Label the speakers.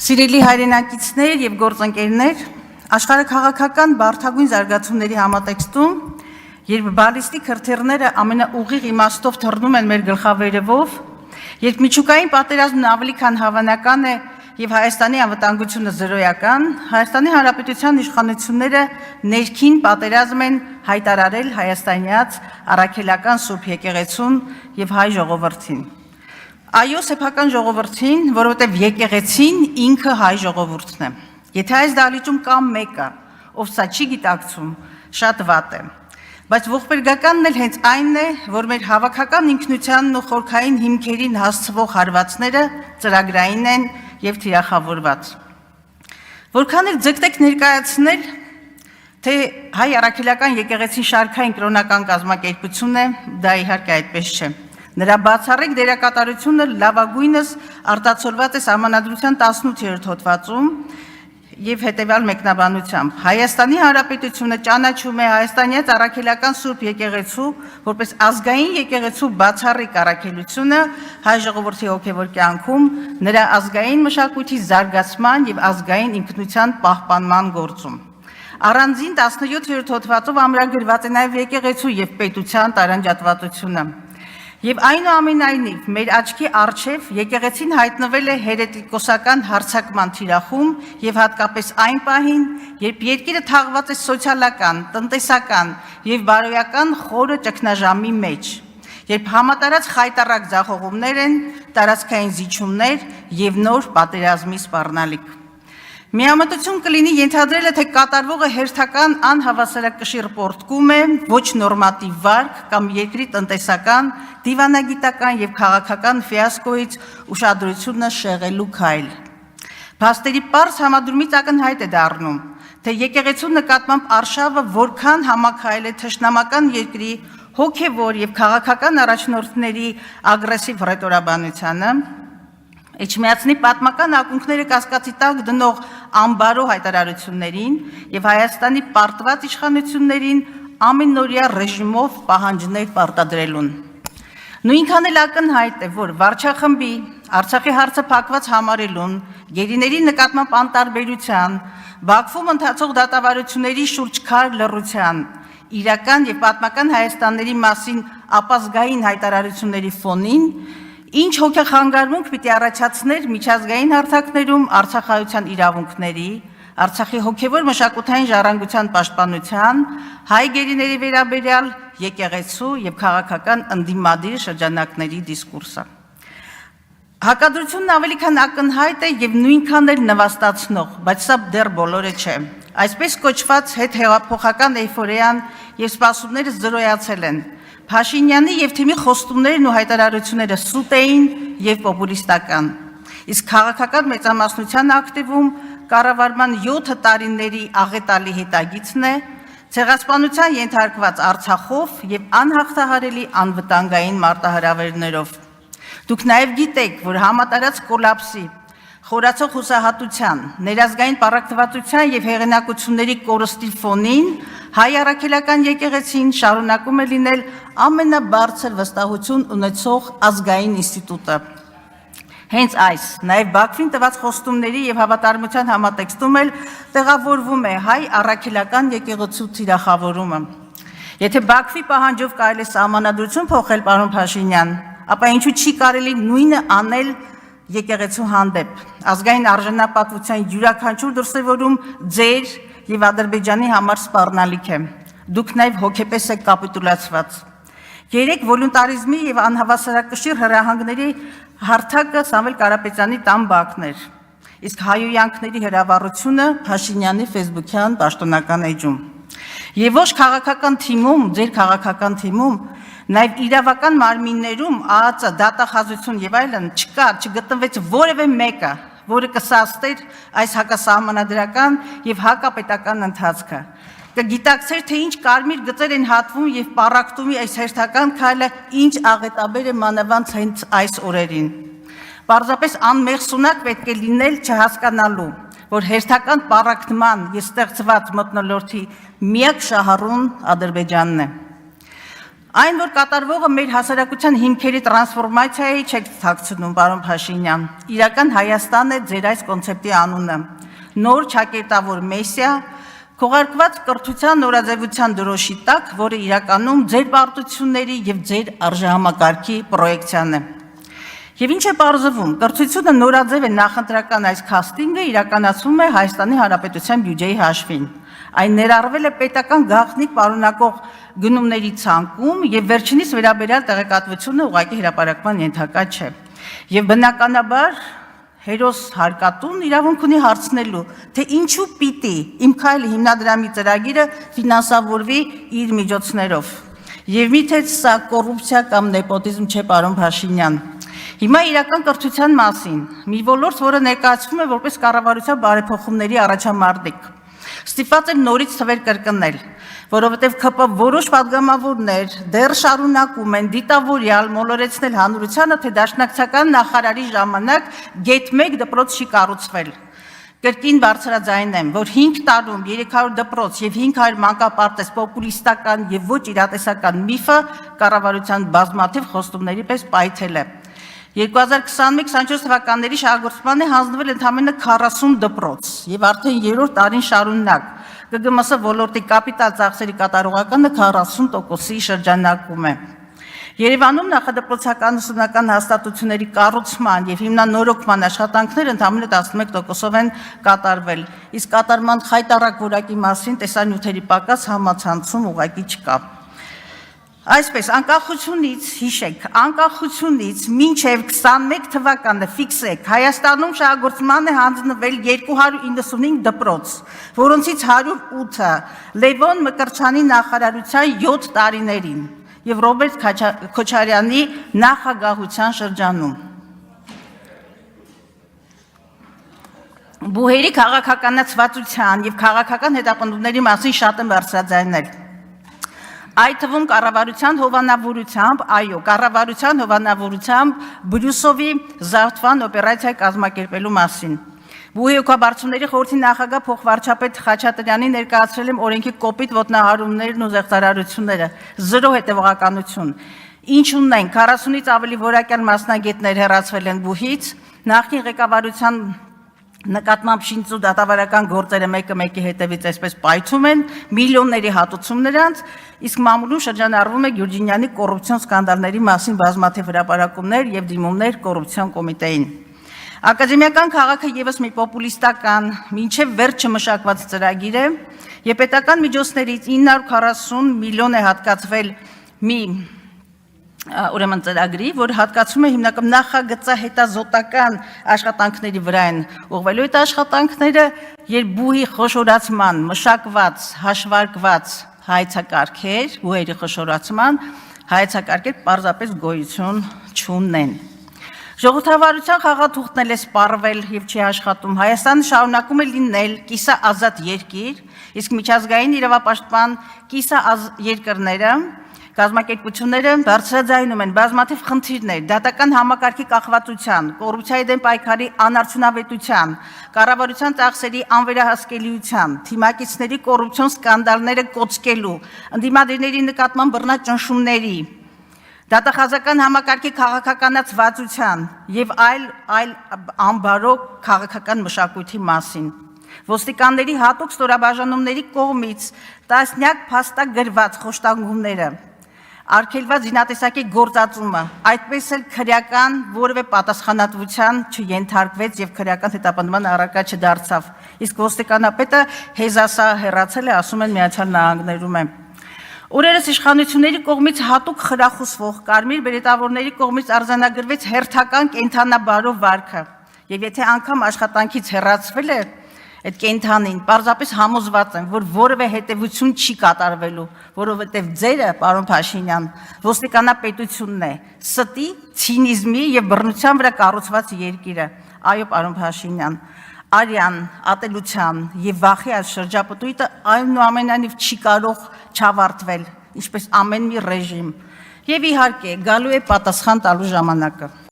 Speaker 1: Սիրելի հայրենակիցներ և գործընկերներ, աշխարհաքաղաքական բարդագույն զարգացումների համատեքստում, երբ բալիստիկ հրթիռները ամենաուղիղ իմաստով թռնում են մեր գլխավերևով, երբ միջուկային պատերազմն ավելի քան հավանական է և Հայաստանի անվտանգությունը զրոյական, Հայաստանի Հանրապետության իշխանությունները ներքին պատերազմ են հայտարարել հայաստանյաց առաքելական Սուրբ եկեղեցուն և հայ ժողովրդին։ Այո, սեփական ժողովրդին, որովհետև եկեղեցին ինքը հայ ժողովուրդն է։ Եթե այս դահլիճում կա մեկը, ով սա չի գիտակցում, շատ վատ է։ Բայց ողբերգականն էլ հենց այն է, որ մեր հավաքական ինքնությանն ու խորքային հիմքերին հասցվող հարվածները ծրագրային են և թիրախավորված։ Որքան էլ ձգտեք ներկայացնել, թե հայ առաքելական եկեղեցին շարքային կրոնական կազմակերպություն է, դա իհարկե այդպես չէ։ Նրա բացառիկ դերակատարությունը լավագույնս արտացոլված է Սահմանադրության 18-րդ հոդվածում և հետևյալ մեկնաբանությամբ. Հայաստանի Հանրապետությունը ճանաչում է հայաստանյաց առաքելական Սուրբ եկեղեցու որպես ազգային եկեղեցու բացառիկ առաքելությունը հայ ժողովրդի հոգևոր կյանքում, նրա ազգային մշակույթի զարգացման և ազգային ինքնության պահպանման գործում։ Առանձին 17-րդ հոդվածով ամրագրված է նաև եկեղեցու և պետության տարանջատվածությունը։ Եվ այնուամենայնիվ մեր աչքի առջև եկեղեցին հայտնվել է հերետիկոսական հարձակման թիրախում և հատկապես այն պահին, երբ երկիրը թաղված է սոցիալական, տնտեսական և բարոյական խորը ճգնաժամի մեջ, երբ համատարած խայտառակ ձախողումներ են, տարածքային զիջումներ և նոր պատերազմի սպառնալիք։ Միամտություն կլինի ենթադրելը, թե կատարվողը հերթական անհավասարակշիռ պոռթկում է, ոչ նորմատիվ վարք կամ երկրի տնտեսական, դիվանագիտական և քաղաքական ֆիասկոյից ուշադրությունը շեղելու քայլ։ Փաստերի պարզ համադրումից ակնհայտ է դառնում, թե եկեղեցու նկատմամբ արշավը որքան համաքայլ է թշնամական երկրի հոգևոր և քաղաքական առաջնորդների ագրեսիվ հռետորաբանությանը, Էջմիածնի պատմական ակունքները կասկածի տակ դնող անբարո հայտարարություններին և Հայաստանի պարտված իշխանություններին ամենօրյա ռեժիմով պահանջներ պարտադրելուն։ Նույնքան էլ ակնհայտ է, որ վարչախմբի, Արցախի հարցը փակված համարելուն, գերիների նկատմամբ անտարբերության, Բաքվում ընթացող դատավարությունների շուրջ քար լռության, իրական և պատմական Հայաստանների մասին ապազգային հայտարարությունների ֆոնին ինչ հոգեխանգարմունք պիտի առաջացներ միջազգային հարթակներում արցախայության իրավունքների, Արցախի հոգևոր մշակութային ժառանգության պաշտպանության, հայ գերիների վերաբերյալ եկեղեցու և քաղաքական ընդդիմադիր շրջանակների դիսկուրսը։ Հակադրությունն ավելի քան ակնհայտ է և նույնքան էլ նվաստացնող, բայց սա դեռ բոլորը չէ։ Այսպես կոչված հետհեղափոխական էյֆորիան և սպասումները զրոյացել են։ Փաշինյանի և թիմի խոստումներն ու հայտարարությունները սուտ էին և պոպուլիստական, իսկ քաղաքական մեծամասնության ակտիվում կառավարման 7 տարիների աղետալի հետագիծն է, ցեղասպանության ենթարկված Արցախով և անհաղթահարելի անվտանգային մարտահրավերներով։ Դուք նաև գիտեք, որ համատարած կոլապսի, խորացող հուսահատության, ներազգային պառակտվածության և հեղինակությունների կորստի ֆոնին հայ առաքելական եկեղեցին շարունակում է լինել ամենաբարձր վստահություն ունեցող ազգային ինստիտուտը։ Հենց այս, նաև Բաքվին տված խոստումների և հավատարմության համատեքստում էլ տեղավորվում է հայ առաքելական եկեղեցու թիրախավորումը։ Եթե Բաքվի պահանջով կարելի է սահմանադրություն փոխել, պարոն Փաշինյան, ապա ինչու չի կարելի նույնը անել եկեղեցու հանդեպ։ Ազգային արժանապատվության յուրաքանչյուր դրսևորում ձեր և Ադրբեջանի համար սպառնալիք է։ Դուք նաև հոգեպես եք կապիտուլացված։ Երեք վոլունտարիզմի և անհավասարակշիռ հրահանգների հարթակը Սամվել Կարապետյանի տան բակն էր, իսկ հայոյանքների հրավառությունը Փաշինյանի ֆեյսբուքյան պաշտոնական էջում։ Եվ ոչ քաղաքական թիմում, ձեր քաղաքական թիմում, նաև իրավական մարմիններում ԱԱԾ, դատախազություն և այլն չկար, չգտնվեց որևէ մեկը, որը կսաստեր այս հակասահմանադրական և հակապետական ընթացքը, կգիտակցեր, թե ինչ կարմիր գծեր են հատվում և պառակտումի այս հերթական քայլը ինչ աղետաբեր է մանավանդ հենց այս օրերին։ Պարզապես անմեղսունակ պետք է լինել չհասկանալու, որ հերթական պառակտման և ստեղծված մթնոլորտի միակ շահառուն Ադրբեջանն է։ Այն, որ կատարվողը մեր հասարակության հիմքերի տրանսֆորմացիայի չեք թաքցնում, պարոն Փաշինյան, իրական Հայաստան է ձեր այս կոնցեպտի անունը, նոր ճակերտավոր մեսիա, քողարկված կրթության նորաձևության դրոշի տակ, որը իրականում ձեր պարտությունների և ձեր արժեհամակարգի պրոյեկցիան է։ Եվ ինչ է պարզվում, կրթությունը նորաձև է նախընտրական այս քաստինգը իրականացվում է Հայաստանի Հանրապետության բյուջեի հաշվին։ Այն ներառվել է պետական գաղտնիք պարունակող գնումների ցանկում և վերջինիս վերաբերյալ տեղեկատվությունը ուղղակի հրապարակման ենթակա չէ։ Եվ բնականաբար հերոս հարկատուն իրավունք ունի հարցնելու, թե ինչու պիտի Իմ քայլը հիմնադրամի ծրագիրը ֆինանսավորվի իր միջոցներով։ Եվ միթե սա կոռուպցիա կամ նեպոտիզմ չէ, պարոն Փաշինյան։ Հիմա իրական կրթության մասին, մի ոլորտ, որը ներկայացվում է որպես կառավարության բարեփոխումների առաջամարտիկ։ Ստիպված եմ նորից թվեր կրկնել, որովհետև ԿՊ որոշ պատգամավորներ դեռ շարունակում են դիտավորյալ մոլորեցնել հանրությանը, թե դաշնակցական նախարարի ժամանակ Գետ-1 դպրոց չի կառուցվել։ Կրկին բարձրաձայնեմ, որ 5 տարում 300 դպրոց և 500 մանկապարտեզ պոպուլիստական և ոչ իրատեսական միֆը կառավարության բազմաթիվ խոստումների պես պայթել է։ 2021-24 թվականների շահագործման է հանձնվել ընդամենը 40 դպրոց և արդեն 3-րդ տարին շարունակ ԿԳՄՍ ոլորտի կապիտալ ծախսերի կատարողականը 40%-ի շրջանակում է։ Երևանում նախադպրոցական ուսումնական հաստատությունների կառուցման և հիմնանորոգման աշխատանքները ընդամենը 11%-ով են կատարվել, իսկ կատարման խայտառակ որակի մասին տեսանյութերի պակաս համացանցում ուղղակի չկա։ Այսպես, անկախությունից, հիշեք, անկախությունից մինչև 21 թվականը ֆիքսեք, Հայաստանում շահագործման է հանձնվել 295 դպրոց, որոնցից 108-ը Լևոն Մկրտչյանի նախարարության 7 տարիներին և Ռոբերտ Քոչարյանի նախագահության շրջանում։ Բուհերի քաղաքականացվածության և քաղաքական հետապնդումների մասին շատ եմ բարձրաձայնել։ Այդ թվում կառավարության հովանավորությամբ, այո, կառավարության հովանավորությամբ Բրյուսովի զավթման օպերացիա կազմակերպելու մասին։ Բուհի հոգաբարձուների խորհրդի նախագահ փոխվարչապետ Խաչատրյանի ներկայացրել եմ օրենքի կոպիտ ոտնահարումներն ու զեղծարարությունները, զրո հետևողականություն։ Ինչ ունենք, 40-ից ավելի որակյալ մասնագետներ հեռացվել են Բուհից, նախկին ղեկավարության նկատմամբ շինծու դատավարական գործերը մեկը մեկի հետևից այսպես պայթում են, միլիոնների հատուցում նրանց, իսկ մամուլում շրջանառվում է Գյուրջինյանի կոռուպցիոն սկանդալների մասին բազմաթիվ հրապարակումներ և դիմումներ կոռուպցիոն կոմիտեին։ Ակադեմիական քաղաքը ևս մի պոպուլիստական, մինչև վերջը մշակված ծրագիր է, և պետական միջոցներից 940 միլիոն է հատկացվել մի ուրեմն ծրագրի, որ հատկացում է հիմնական նախագծահետազոտական աշխատանքների վրա են ուղղվելու այդ աշխատանքները, երբ Բուհի խոշորացման մշակված, հաշվարկված հայեցակարգեր, Բուհերի խոշորացման հայեցակարգեր պարզապես գոյություն չունեն։ Ժողովրդավարության խաղաթուղթն էլ է սպառվել և չի աշխատում։ Հայաստանը շարունակում է լինել կիսաազատ երկիր, իսկ միջազգային իրավապաշտպան կիսաերկրները կազմակերպությունները բարձրաձայնում են բազմաթիվ խնդիրներ, դատական համակարգի կախվածության, կոռուպցիայի դեմ պայքարի անարդյունավետության, կառավարության ծախսերի անվերահսկելիության, թիմակիցների կոռուպցիոն սկանդալները կոծկելու, ընդդիմադիրների նկատմամբ բռնաճնշումների, դատախազական համակարգի քաղաքականացվածության և այլ անբարո քաղաքական մշակույթի մասին։ Ոստիկանների հատուկ ստորաբաժանումների կողմից տասնյակ փաստագրված խոշտանգումները, արգելված զինատեսակի գործածումը, այդպես էլ քրեական որևէ պատասխանատվության չենթարկվեց և քրեական հետապնդման առարկա չդարձավ, իսկ ոստիկանապետը հեզասա հեռացել է, ասում են Միացյալ Նահանգներում է։ Օրերս իշխանությունների կողմից հատուկ խրախուսվող կարմիր բերետավորների կողմից արձանագրվեց հերթական կենդանաբարո վարքը, և եթե անգամ աշխատանքից հեռացվել է այդ կենդանին, պարզապես համոզված եմ, որ որևէ հետևություն չի կատարվելու, որովհետև ձերը, պարոն Փաշինյան, ոստիկանապետությունն է, ստի, ցինիզմի և բռնության վրա կառուցված երկիրը։ Այո, պարոն Փաշինյան, արյան, ատելության և վախի այս շրջապտույտը այնուամենայնիվ չի կարող չավարտվել, ինչպես ամեն մի ռեժիմ, և իհարկե գալու է պատասխան տալու ժամանակը։